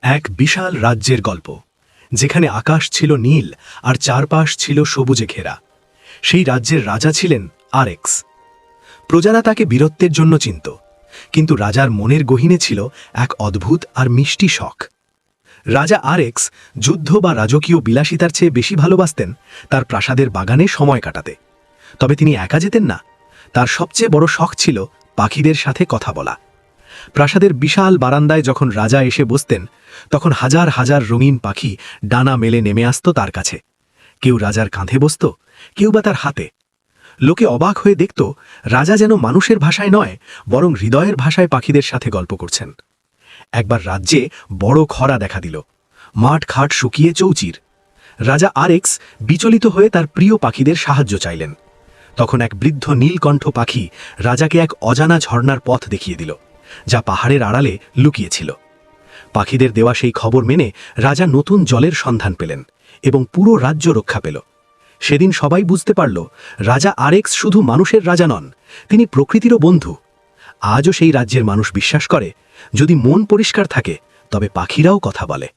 এক বিশাল রাজ্যের গল্প, যেখানে আকাশ ছিল নীল আর চারপাশ ছিল সবুজে ঘেরা। সেই রাজ্যের রাজা ছিলেন আরেক্স। প্রজারা তাকে বীরত্বের জন্য চিনত, কিন্তু রাজার মনের গহীনে ছিল এক অদ্ভুত আর মিষ্টি শখ। রাজা আরেক্স যুদ্ধ বা রাজকীয় বিলাসিতার চেয়ে বেশি ভালোবাসতেন তার প্রাসাদের বাগানে সময় কাটাতে। তবে তিনি একা যেতেন না, তার সবচেয়ে বড় শখ ছিল পাখিদের সাথে কথা বলা। প্রাসাদের বিশাল বারান্দায় যখন রাজা এসে বসতেন, তখন হাজার হাজার রঙিন পাখি ডানা মেলে নেমে আসত তার কাছে। কেউ রাজার কাঁধে বসত, কেউ বা তার হাতে। লোকে অবাক হয়ে দেখত রাজা যেন মানুষের ভাষায় নয়, বরং হৃদয়ের ভাষায় পাখিদের সাথে গল্প করছেন। একবার রাজ্যে বড় খরা দেখা দিল, মাঠ ঘাট শুকিয়ে চৌচির। রাজা আরেক্স বিচলিত হয়ে তার প্রিয় পাখিদের সাহায্য চাইলেন। তখন এক বৃদ্ধ নীলকণ্ঠ পাখি রাজাকে এক অজানা ঝর্ণার পথ দেখিয়ে দিল, যা পাহাড়ের আড়ালে লুকিয়েছিল। পাখিদের দেওয়া সেই খবর মেনে রাজা নতুন জলের সন্ধান পেলেন এবং পুরো রাজ্য রক্ষা পেল। সেদিন সবাই বুঝতে পারল, রাজা আরেক্স শুধু মানুষের রাজা নন, তিনি প্রকৃতিরও বন্ধু। আজও সেই রাজ্যের মানুষ বিশ্বাস করে, যদি মন পরিষ্কার থাকে তবে পাখিরাও কথা বলে।